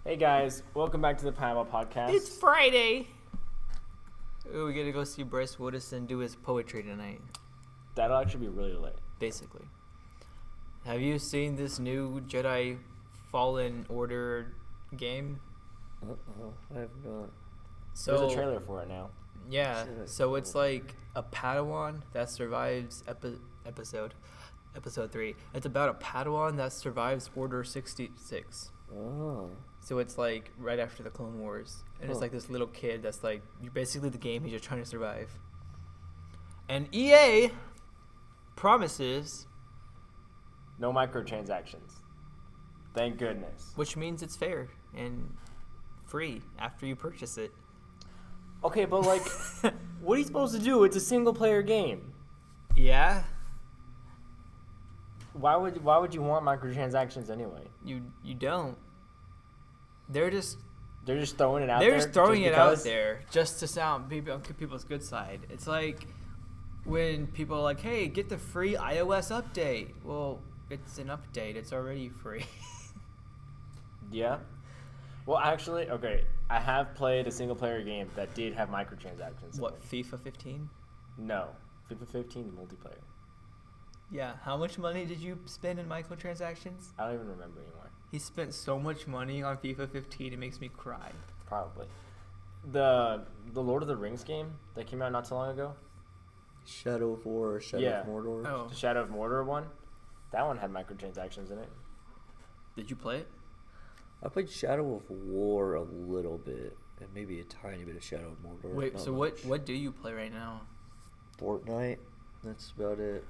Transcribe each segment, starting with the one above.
Hey guys, welcome back to the Pineapple Podcast. It's Friday. Ooh, we gotta go see Bryce Woodison do his poetry tonight. That'll actually be really lit. Basically. Have you seen this new Jedi Fallen Order game? I have not. So, There's a trailer for it now. Yeah, so it's like a Padawan that survives episode 3. It's about a Padawan that survives Order 66. Oh. So it's like right after the Clone Wars. And it's like this little kid that's like, you're basically the game, he's just trying to survive. And EA promises... No microtransactions. Thank goodness. Which means it's fair and free after you purchase it. Okay, but like, what are you supposed to do? It's a single player game. Yeah. Why would you want microtransactions anyway? You don't. They're just throwing it out They're there. just throwing it because? out there just to sound on people's good side. It's like when people are like, hey, get the free iOS update. Well, it's an update. It's already free. Yeah. Well, actually, okay. I have played a single player game that did have microtransactions. in What, it. FIFA 15? No. FIFA 15 multiplayer. Yeah. How much money did you spend in microtransactions? I don't even remember anymore. He spent so much money on FIFA 15, it makes me cry. Probably. The Lord of the Rings game that came out not too long ago. Shadow of War or Shadow Yeah. of Mordor? Oh. The Shadow of Mordor one. That one had microtransactions in it. Did you play it? I played Shadow of War a little bit, and maybe a tiny bit of Shadow of Mordor. Wait, not so much. what do you play right now? Fortnite. That's about it.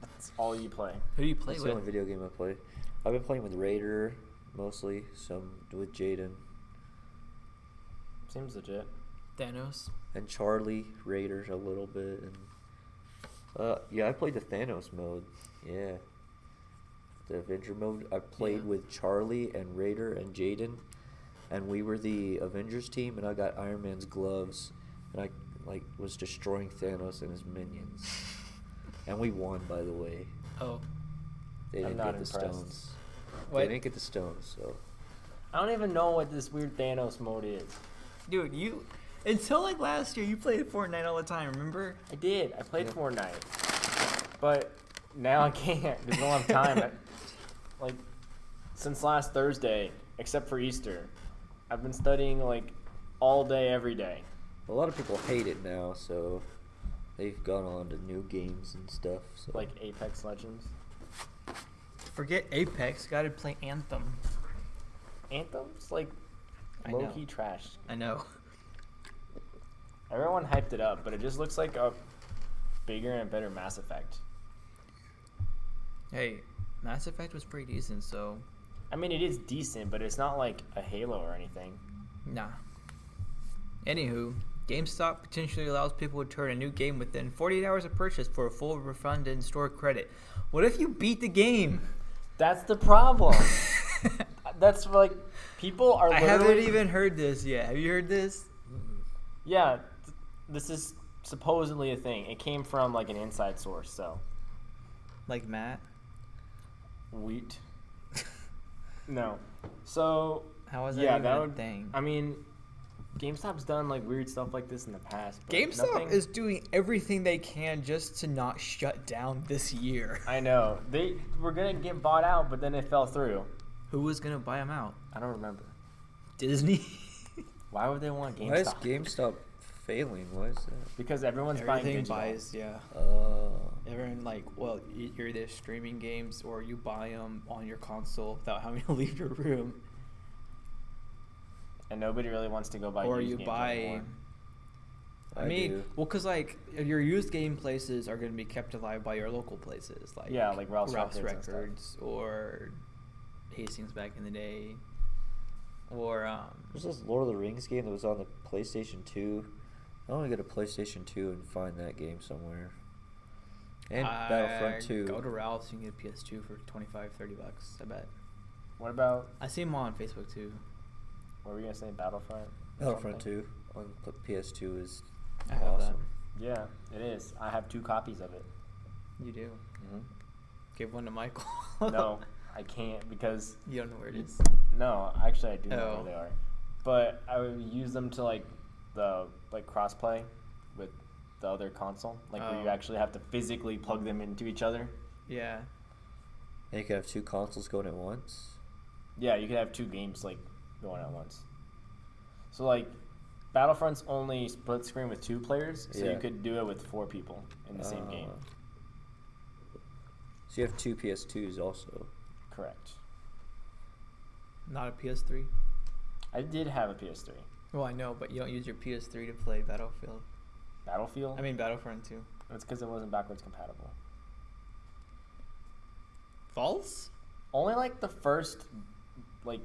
That's all you play. Who do you play That's the with? only video game I play. I've been playing with Raider mostly, some with Jaden, Seems legit. Thanos? and Charlie Raider a little bit. And yeah, I played the Thanos mode. Yeah. The Avenger mode. I played Yeah. with Charlie and Raider and Jaden, and we were the Avengers team, and I got Iron Man's gloves, and I was destroying Thanos and his minions. And we won, by the way. Oh. They I'm didn't not get the impressed. stones. What? They didn't get the stones, so. I don't even know what this weird Thanos mode is. Dude, you... Until like last year, you played Fortnite all the time, remember? I did. I played Yeah. Fortnite. But now I can't. There's no enough time. Like, since last Thursday, except for Easter, I've been studying like all day, every day. A lot of people hate it now, so they've gone on to new games and stuff. So. Like Apex Legends. Forget Apex, gotta play Anthem. Anthem's like I know. low-key trash. I know. Everyone hyped it up, but it just looks like a bigger and better Mass Effect. Hey, Mass Effect was pretty decent, so... I mean, it is decent, but it's not like a Halo or anything. Nah. Anywho, GameStop potentially allows people to turn a new game within 48 hours of purchase for a full refund and store credit. What if you beat the game? That's the problem. That's like, people are I literally... haven't even heard this yet. Have you heard this? Yeah, this is supposedly a thing. It came from like an inside source, so. Like Matt? Wheat. No. So, How is that yeah, even that a would... thing? I mean, GameStop's done like weird stuff like this in the past. But GameStop nothing... is doing everything they can just to not shut down this year. I know. They were going to get bought out, but then it fell through. Who was going to buy them out? I don't remember. Disney? Why would they want GameStop? Why is GameStop failing? Why is that? Because everyone's buying Everything digital. buys, yeah. Everyone like, well, you're either streaming games or you buy them on your console without having to leave your room, And nobody really wants to go buy or used you games buy. anymore. I mean, well, cause like your used game places are going to be kept alive by your local places, like Yeah, like Ralph's Records and stuff. Records or Hastings back in the day, or There's this Lord of the Rings game that was on the PlayStation 2. I want to go to PlayStation 2 and find that game somewhere. And Battlefront 2. Go to Ralph's, you can get a PS2 for $25-30, I bet. What about, I see them on Facebook too. what were you going to say, Battlefront? or Battlefront something? 2 on PS2 is I have awesome. Yeah, it is. I have 2 copies of it. that. You do. Mm-hmm. Give one to Michael. No, I can't because You don't know where it is. no, actually I do know Oh. where they are, but I would use them to like crossplay with the other console, like where you Oh. actually have to physically plug them into each other. Yeah. And you can have 2 consoles going at once. Yeah, you could have 2 games like going at once. So like, Battlefront's only split screen with 2 players, so Yeah. you could do it with 4 people in the same game. So you have 2 PS2s also. Correct. Not a PS3. I did have a PS3. Well, I know, but you don't use your PS3 to play Battlefield. Battlefield. I mean Battlefront 2. That's because it wasn't backwards compatible. False? Only like the first like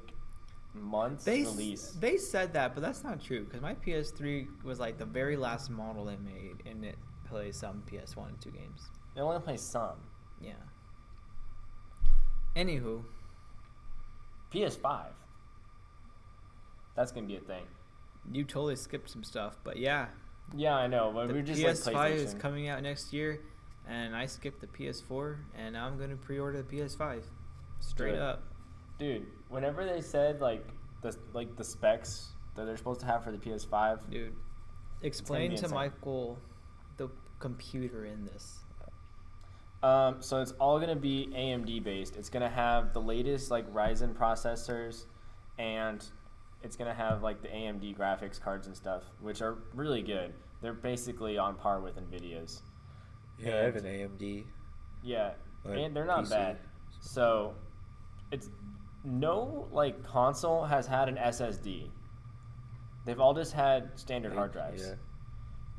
month's release. They said that, but that's not true because my PS3 was like the very last model they made, and it plays some PS1 and 2 games. It only plays some. Yeah. Anywho, PS5. That's gonna be a thing. you totally skipped some stuff, but yeah, Yeah, I know, but the we're just PS5 like is PlayStation. coming out next year, and I skipped the PS4, and now I'm gonna pre-order the PS5, straight Good. up. Dude, whenever they said like the specs that they're supposed to have for the PS5, Dude, explain be to insane. Michael the computer in this. so it's all gonna be AMD based. It's gonna have the latest like Ryzen processors, and it's gonna have like the AMD graphics cards and stuff, which are really good. They're basically on par with Nvidia's. Yeah, I have an AMD. Yeah, Like and they're not PC. bad. So it's no like console has had an SSD. They've all just had standard hard drives. Yeah.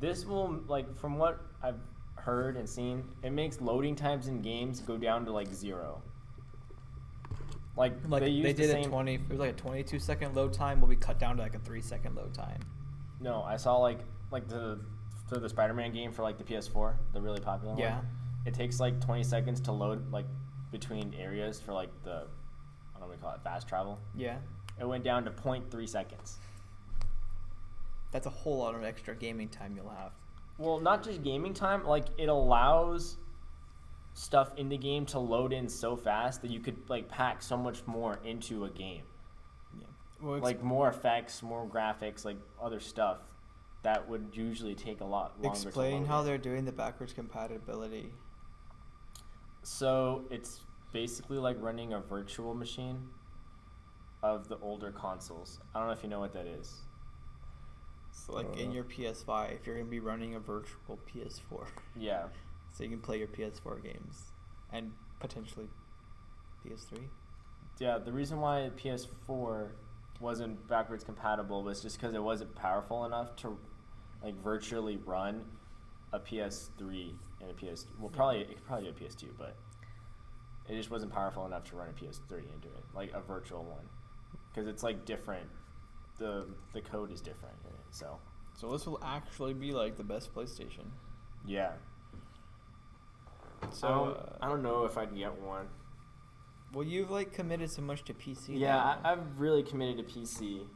This will like from what I've heard and seen, it makes loading times in games go down to like 0. Like Like they use they the did same. it was like a 22-second load time, will be cut down to like a 3-second load time. No, I saw like the Spider-Man game for like the PS4, the really popular Yeah. one. It takes like 20 seconds to load like between areas for like the I don't know what we call it, fast travel. Yeah. It went down to 0.3 seconds. That's a whole lot of extra gaming time you'll have. Well, not just gaming time, like it allows stuff in the game to load in so fast that you could like pack so much more into a game. Yeah. Well, Like more effects, more graphics, like other stuff that would usually take a lot longer. explain to how load. they're doing the backwards compatibility. So it's basically like running a virtual machine of the older consoles. I don't know if you know what that is. So like in your PS5, you're gonna be running a virtual PS4, Yeah. so you can play your PS4 games and potentially PS3. Yeah, the reason why PS4 wasn't backwards compatible was just because it wasn't powerful enough to like virtually run a PS3 and a PS. Well, probably it could probably do a PS2, but it just wasn't powerful enough to run a PS3 into it, like a virtual one, because it's like different. The code is different in it, so So this will actually be like the best PlayStation. yeah. So I don't know if I'd get one. well, you've like committed so much to PC. Yeah, now. I've really committed to PC,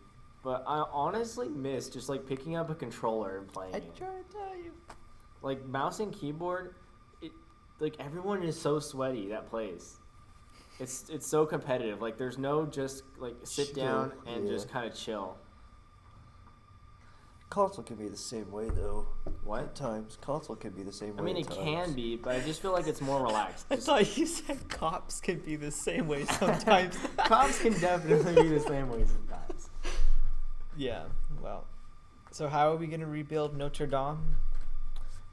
but I honestly miss just like picking up a controller and playing I it. try to tell you. Like mouse and keyboard, it like everyone is so sweaty that plays. It's so competitive. Like there's no just like sit Chill, down and yeah. just kind of chill. Console can be the same way though. What? At times, console can be the same way. I mean, it at can times. be, but I just feel like it's more relaxed. I Just- thought you said cops can be the same way sometimes. Cops can definitely be the same way sometimes. Yeah. Well. So how are we gonna rebuild Notre Dame?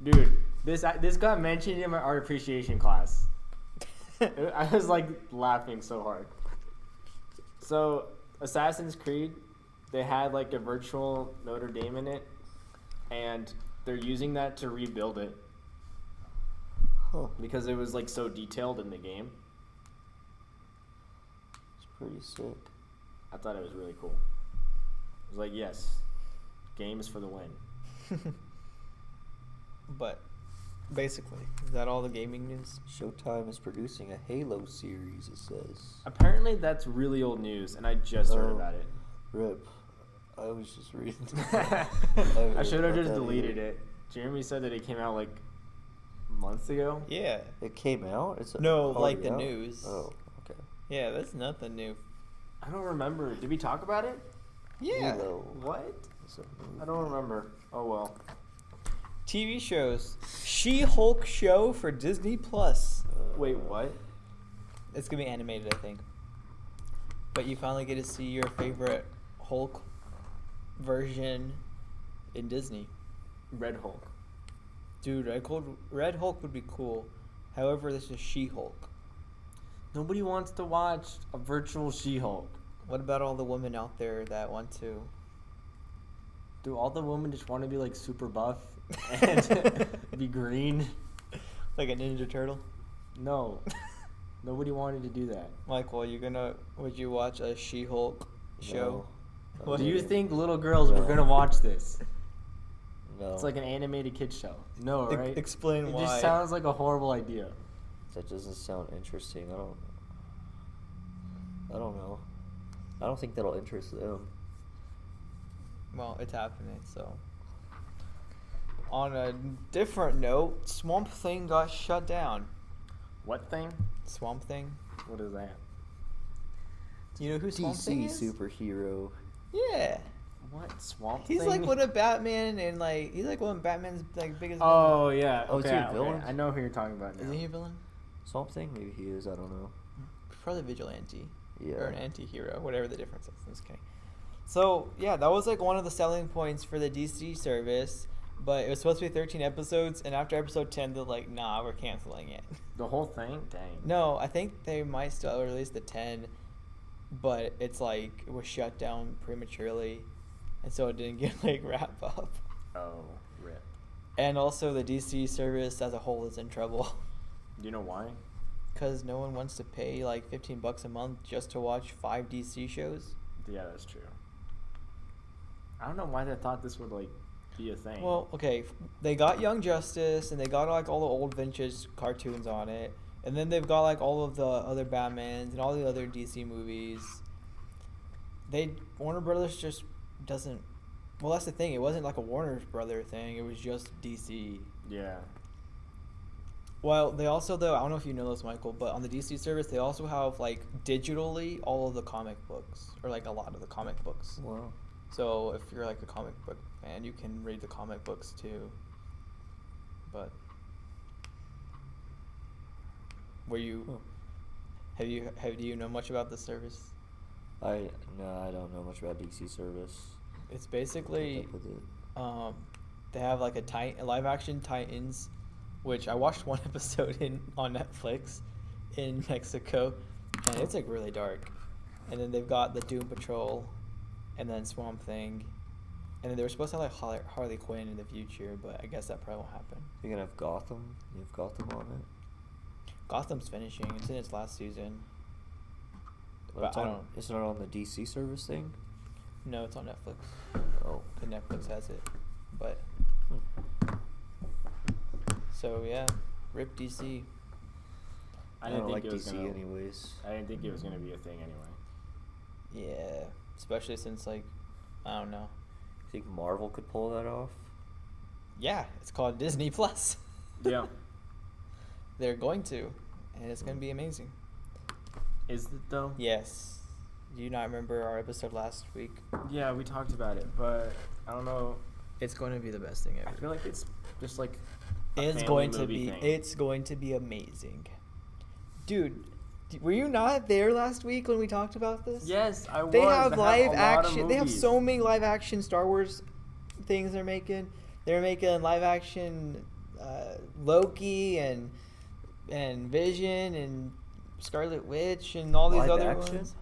Dude, this got mentioned in my art appreciation class. I was like laughing so hard. So, Assassin's Creed, they had like a virtual Notre Dame in it, and they're using that to rebuild it Huh. because it was like so detailed in the game. It's pretty sick. I thought it was really cool. I was like, yes, games for the win. But basically, is that all the gaming news? Showtime is producing a Halo series, it says. Apparently, that's really old news, and I just heard Oh. about it. Rip. I was just reading. I should have just deleted it. Jeremy said that it came out like months ago. Yeah. It came out? It's No, already like the out? news. Oh, okay. Yeah, that's nothing new. I don't remember. Did we talk about it? Yeah. Halo. What? It's a movie. I don't remember. Oh well. TV shows. She-Hulk show for Disney Plus. Wait, what? It's gonna be animated, I think. But you finally get to see your favorite Hulk version in Disney. Red Hulk. Dude, Red Hulk would be cool. However, this is She-Hulk. Nobody wants to watch a virtual She-Hulk. What about all the women out there that want to? Do all the women just want to be like super buff and be green? Like a Ninja Turtle? No. Nobody wanted to do that. Michael, would you watch a She-Hulk show? No. What Do you wouldn't. think little girls were No. gonna watch this? No. It's like an animated kids show. No, right? Explain it why. just sounds like a horrible idea. That doesn't sound interesting. I don't know. I don't think that'll interest them. Well, it's happening, so. On a different note, Swamp Thing got shut down. What thing? Swamp Thing? What is that? You know who Swamp Thing DC is? superhero. Yeah. What swamp He's thing? like one of Batman and like he's like one of Batman's like biggest Oh yeah. Oh, is okay, he a okay. villain? I know who you're talking about villains. now. Is he a villain? Swamp Thing? Maybe he is. I don't know. Probably vigilante. Yeah. Or an anti-hero, whatever the difference is. I'm just kidding. So, yeah, that was like one of the selling points for the DC service, but it was supposed to be 13 episodes, and after episode 10, they're like, nah, we're canceling it. The whole thing? Dang. No, I think they might still release the 10, but it's like, it was shut down prematurely, and so it didn't get like wrap up. Oh, rip. And also, the DC service as a whole is in trouble. Do you know why? Because no one wants to pay like $15 a month just to watch 5 DC shows. Yeah, that's true. I don't know why they thought this would like be a thing. Well, okay, they got Young Justice and they got like all the old vintage cartoons on it, and then they've got like all of the other Batmans and all the other DC movies. Warner Brothers just doesn't. Well, that's the thing. It wasn't like a Warner Brother thing. It was just DC. yeah. Well, they also though I don't know if you know this, Michael, but on the DC service they also have like digitally all of the comic books or like a lot of the comic books. Wow. So if you're like a comic book fan, you can read the comic books too. But were you do you know much about this service? I don't know much about DC service. It's Keep basically up with it. they have like a live action Titans, which I watched one episode on Netflix in Mexico, and it's like really dark. And then they've got the Doom Patrol, and then Swamp Thing, and then they were supposed to have like Harley Quinn in the future, but I guess that probably won't happen. You're gonna have Gotham. You have Gotham on it. Gotham's finishing; it's in its last season. But But it's I on, don't- It's not on the DC service thing. No, it's on Netflix. Oh. The Netflix has it, but Hmm. so yeah, rip DC. I I didn't don't think like it was DC gonna. anyways. I didn't think it was gonna be a thing anyway. Yeah, especially since like I don't know. You think Marvel could pull that off? Yeah, it's called Disney Plus. Yeah. They're going to, and it's going to be amazing. Is it though? Yes. Do you not remember our episode last week? Yeah, we talked about it, but I don't know. It's going to be the best thing I ever. feel like it's just like. a It's family going to movie be. thing. It's going to be amazing, dude. Were you not there last week when we talked about this? Yes, I was. They have a live lot of action. They have movies. so many live action Star Wars things they're making. They're making live action Loki and Vision and Scarlet Witch and all these Live other action? ones.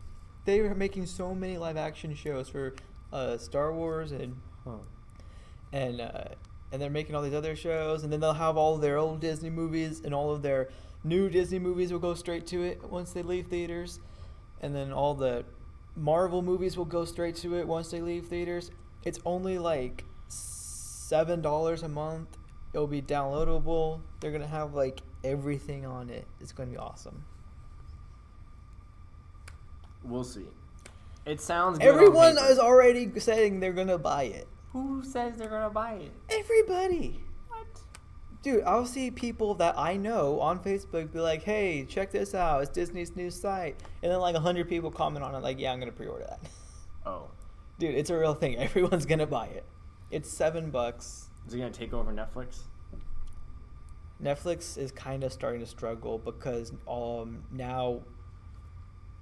They were making so many live action shows for Star Wars and they're making all these other shows, and then they'll have all of their old Disney movies, and all of their new Disney movies will go straight to it once they leave theaters, and then all the Marvel movies will go straight to it once they leave theaters. It's only like $7 a month. It'll be downloadable. They're gonna have like everything on it. It's gonna be awesome. We'll see. It sounds good. on Everyone paper. is already saying they're gonna buy it. Who says they're gonna buy it? Everybody. What? Dude, I'll see people that I know on Facebook be like, "Hey, check this out! It's Disney's new site," and then like 100 people comment on it, like, "Yeah, I'm gonna pre-order that." Oh. Dude, it's a real thing. Everyone's gonna buy it. It's $7. Is it gonna take over Netflix? Netflix is kind of starting to struggle because now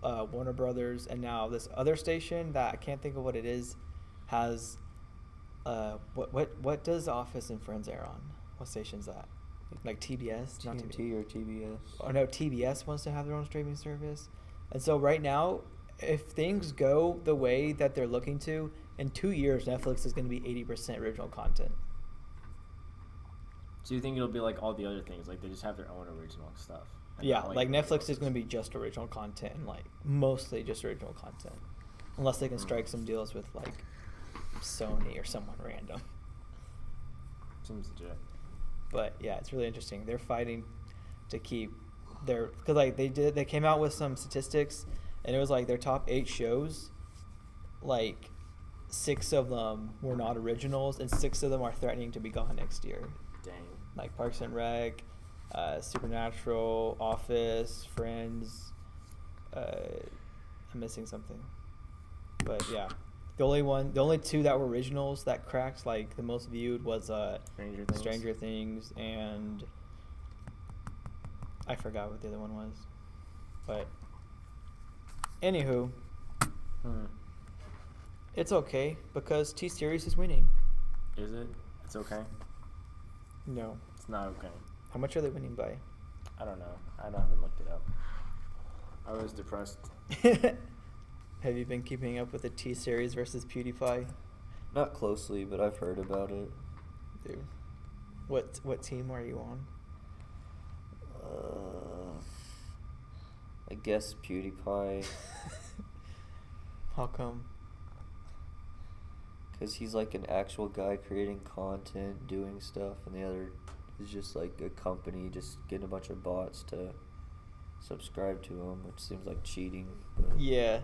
Warner Brothers and now this other station that I can't think of what it is has what does Office and Friends air on? What station's that? Like TBS? Not TNT or TBS? Oh no, TBS wants to have their own streaming service. And so right now, if things go the way that they're looking to, in 2 years Netflix is going to be 80% original content. So you think it'll be like all the other things, like they just have their own original stuff? and Yeah, not, like everybody Netflix is else's? going to be just original content and like mostly just original content. Unless they can strike some deals with like Sony or someone random. Seems legit. But yeah, it's really interesting. They're fighting to keep their, because like they came out with some statistics, and it was like their top 8 shows, like 6 of them were not originals, and 6 of them are threatening to be gone next year. Dang. Like Parks and Rec, Supernatural, Office, Friends. I'm missing something, but yeah. The only 2 that were originals that cracked like the most viewed was Stranger Things, and I forgot what the other one was. But anywho, it's okay because T-Series is winning. Is it? It's okay. No. It's not okay. How much are they winning by? I don't know. I haven't looked it up. I was depressed. Have you been keeping up with the T-Series versus PewDiePie? Not closely, but I've heard about it. Dude, what team are you on? I guess PewDiePie, How come? because he's like an actual guy creating content, doing stuff, and the other is just like a company just getting a bunch of bots to subscribe to him, which seems like cheating. But Yeah,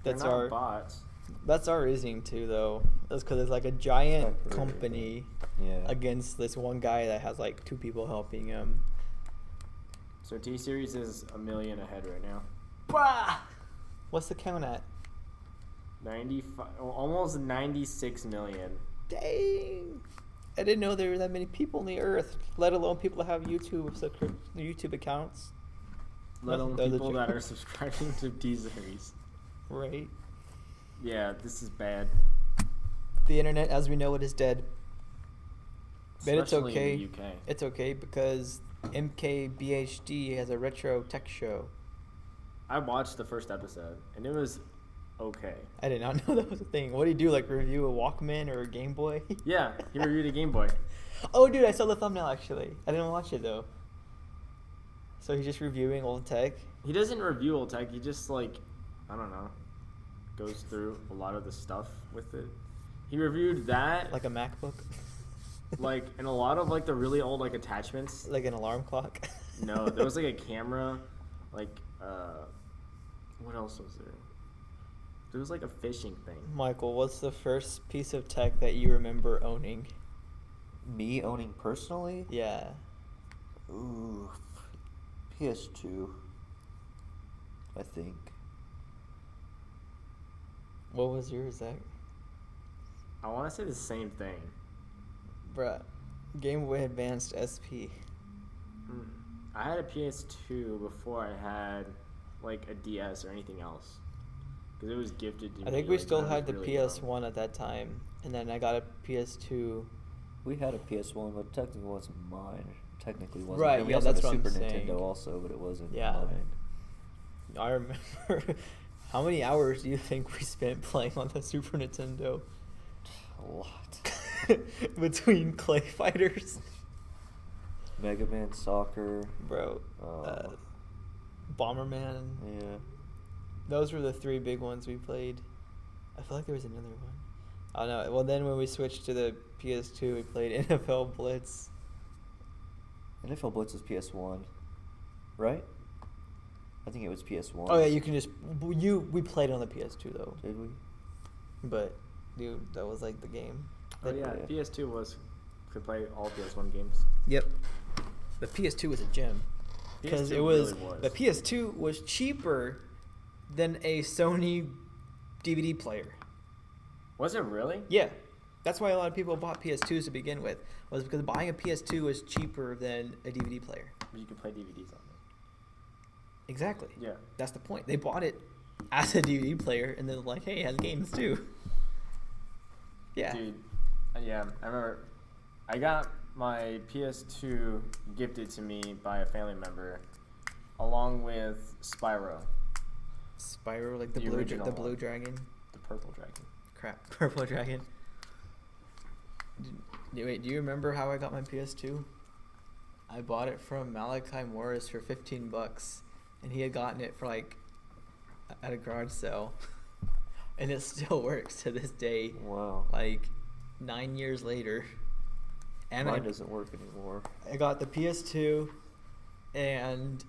They're that's not our bots. that's our reasoning too, though. That's because it's like a giant I've heard it, company yeah. against this one guy that has like 2 people helping him. So T-Series is $1 million ahead right now. Bah! What's the count at? 95, almost 96 million. Dang! I didn't know there were that many people on the earth, let alone people that have YouTube accounts. Let alone Those are people that true. are subscribing to T-Series. Right. Yeah, this is bad. The internet, as we know it, is dead. But it's Especially okay. in the UK. It's okay because MKBHD has a retro tech show. I watched the first episode, and it was okay. I did not know that was a thing. What do you do? Like review a Walkman or a Game Boy? Yeah, he reviewed a Game Boy. Oh, dude, I saw the thumbnail actually. I didn't watch it though. So he's just reviewing old tech. He doesn't review old tech. He just like, I don't know, goes through a lot of the stuff with it. He reviewed that, Like a MacBook. like, and a lot of like the really old like attachments. Like an alarm clock. No, there was like a camera, like, what else was there? There was like a fishing thing. Michael, what's the first piece of tech that you remember owning? Me owning personally? Yeah. Ooh, PS2, I think. What was yours, Zach? I want to say the same thing. Bruh. Game Boy Advanced SP. I had a PS2 before I had like a DS or anything else, because it was gifted to me. I think we like, still when I had was the really PS1 young. at that time, and then I got a PS2. We had a PS1, but technically wasn't mine. Technically wasn't. Right, And we yeah, also had that's a what I'm Super saying. Nintendo also, but it wasn't Yeah. mine. I remember. How many hours do you think we spent playing on the Super Nintendo? A lot. Between Clay Fighters. Mega Man Soccer. Bro. Bomberman. Yeah. Those were the 3 big ones we played. I feel like there was another one. I don't know. Well, then when we switched to the PS2, we played NFL Blitz. NFL Blitz was PS1, right? I think it was PS1. Oh yeah, you can just we played on the PS2 though. Did we? But dude, that was like the game. Oh yeah, Yeah. PS2 could play all PS1 games. Yep. the PS2 was a gem because PS2 it was, really was. the PS2 was cheaper than a Sony DVD player. Was it really? Yeah, that's why a lot of people bought PS2s to begin with, was because buying a PS2 was cheaper than a DVD player. You could play DVDs on it. Exactly. Yeah. That's the point. They bought it as a DVD player, and then like, hey, it has games too. Yeah. Dude, yeah, I remember I got my PS2 gifted to me by a family member along with Spyro, Spyro, like the The original blue one. dragon. the purple dragon. Crap, purple dragon. Wait, do you remember how I got my PS2? I bought it from Malachi Morris for $15, and he had gotten it for like at a garage sale, and it still works to this day. Wow. Like 9 years later, and Mine doesn't work anymore. I got the PS2 and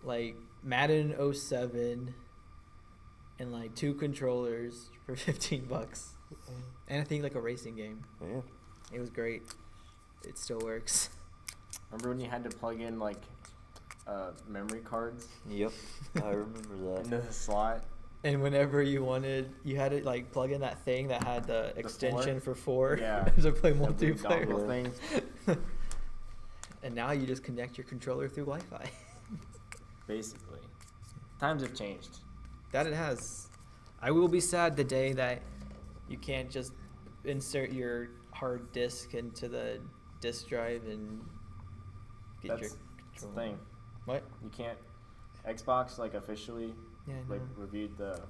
like Madden 07 and like 2 controllers for $15, and I think like a racing game. Man. It was great. It still works. Remember when you had to plug in like memory cards Yep. I remember that. into the slot? And whenever you wanted, you had to like plug in that thing that had the extension for 4 Yeah. to play That blue multiplayer. dongle thing. And now you just connect your controller through Wi-Fi. Basically, times have changed. That it has. I will be sad the day that you can't just insert your hard disk into the disk drive and get That's your the controller. thing. What? You can't. Xbox like officially Yeah, I like know. reviewed the.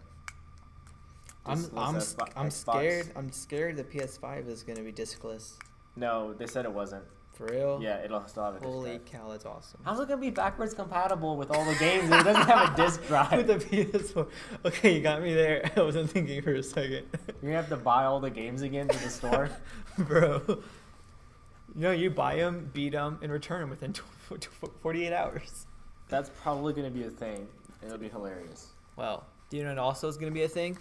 I'm diskless Xbox. scared. I'm scared the PS5 is gonna be diskless. No, they said it wasn't. For real? Yeah, it'll still have a disk Holy drive. cow, that's awesome. How's it gonna be backwards compatible with all the games if it doesn't have a disk drive? With the PS4. Okay, you got me there. I wasn't thinking for a second. You're gonna have to buy all the games again to the store. Bro. You buy them, beat them, and return them within 48 hours. That's probably gonna be a thing. It'll be hilarious. Well, do you know what also is going to be a thing?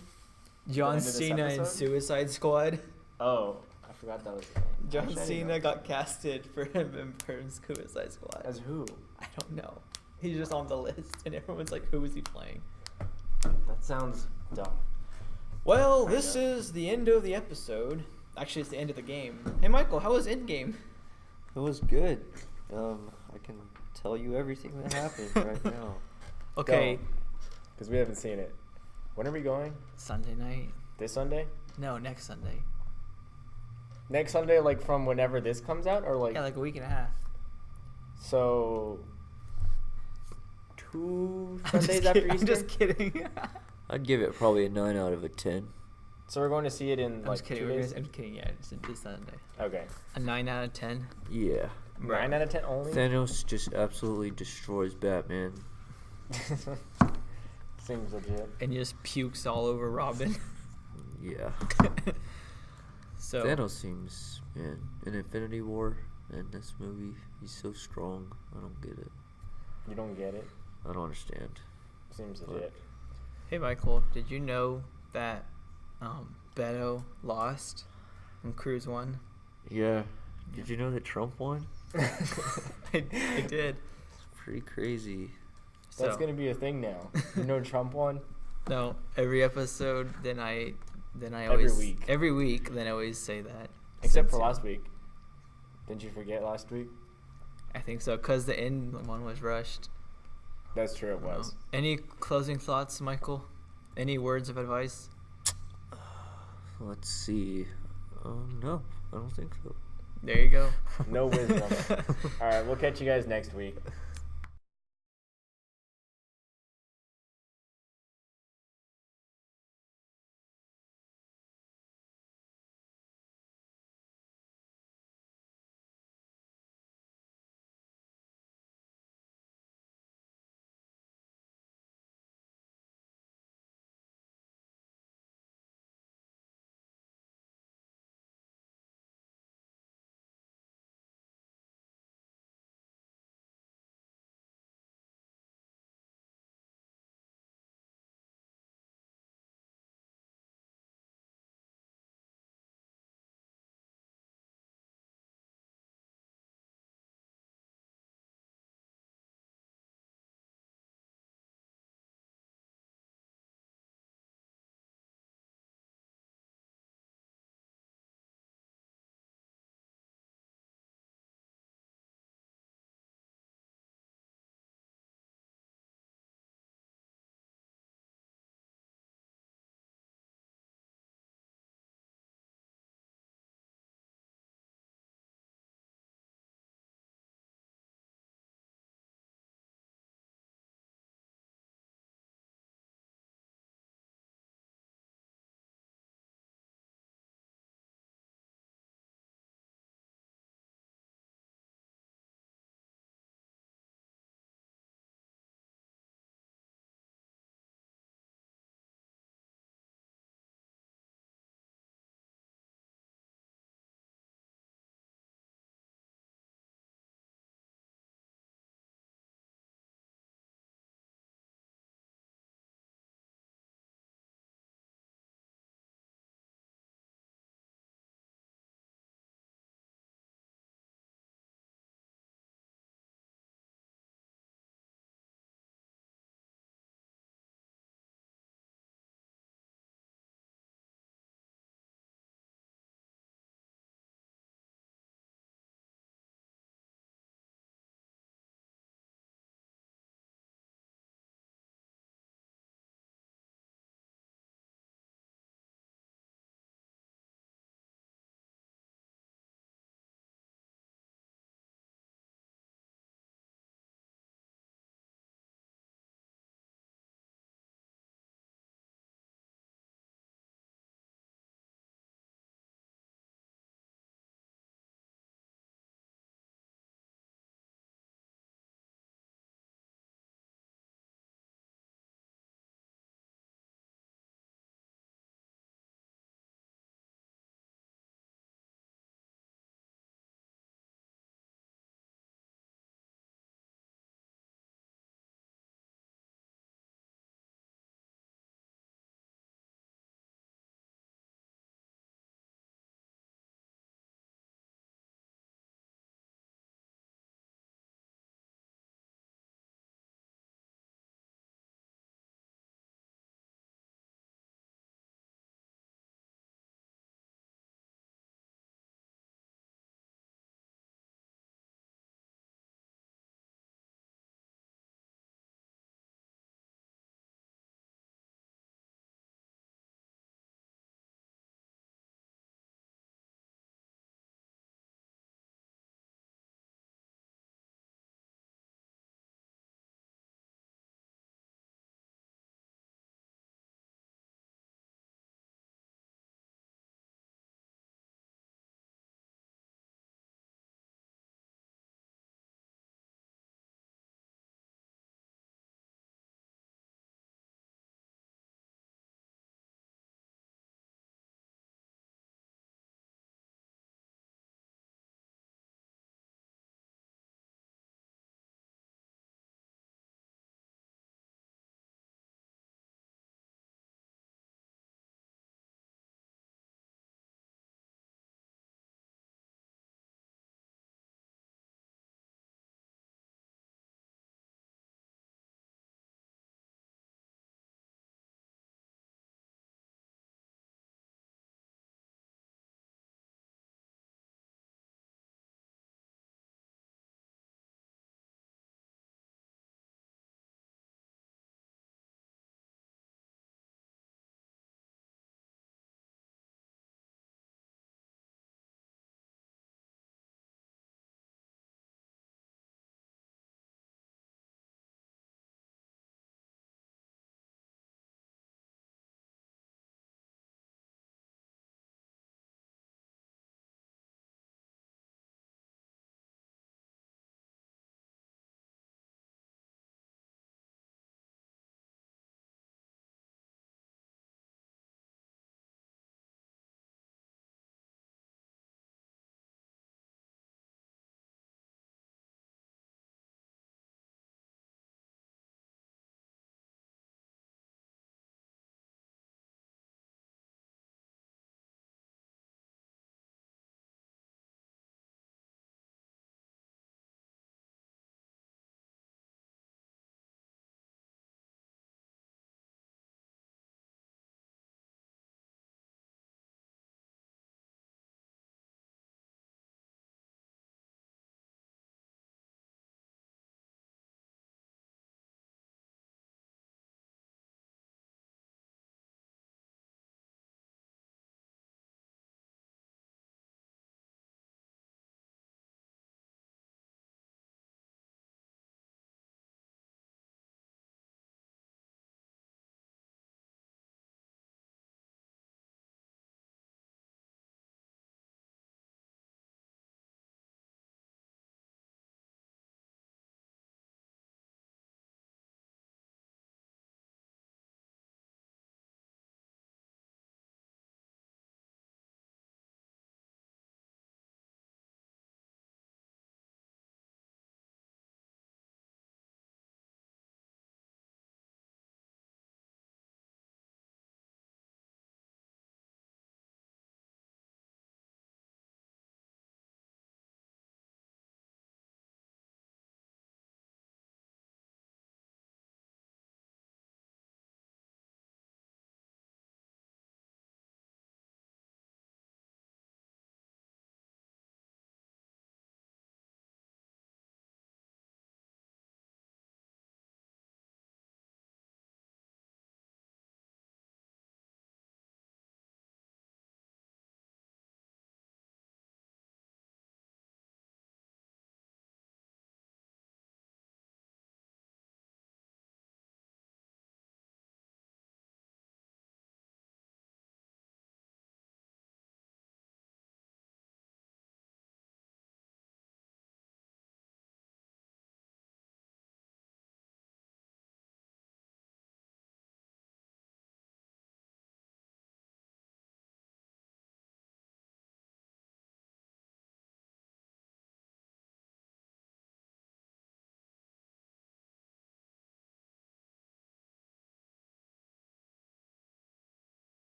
John end of this Cena in episode? Suicide Squad. Oh, I forgot that was the thing. John Actually, I didn't Cena know. got casted for him in Suicide Squad. As who? I don't know. He's just on the list, and everyone's like, who is he playing? That sounds dumb. Well, Kinda. this is the end of the episode. Actually, it's the end of the game. Hey, Michael, how was Endgame? It was good. I can tell you everything that happened right now. Okay. Because we haven't seen it. When are we going? Sunday night. This Sunday? No, next Sunday. Next Sunday, like from whenever this comes out, or like Yeah, like a week and a half. so. 2 I'm just Sundays after kidding. Easter. I'm just kidding. I'd give it probably a 9 out of a 10. So we're going to see it in I'm like just kidding. 2 days. I'm just kidding. Yeah, it's this Sunday. Okay. A 9 out of 10. Yeah. 9 out of 10 only. Thanos just absolutely destroys Batman. Seems legit. And just pukes all over Robin. Yeah. So Thanos seems, man, in Infinity War and this movie, he's so strong. I don't get it. You don't get it. I don't understand. Seems legit. Hey, Michael, did you know that Beto lost and Cruz won? Yeah. Did you know that Trump won? I did. It's pretty crazy. That's So- gonna be a thing now. You know Trump won. No, every episode, then I Every always week. Every week, then I always say that. Except for Since, last week. Didn't you forget last week? I think so, cause the end one was rushed. That's true. It was. Any closing thoughts, Michael? Any words of advice? Let's see. No, I don't think so. There you go. No wisdom. All right, we'll catch you guys next week.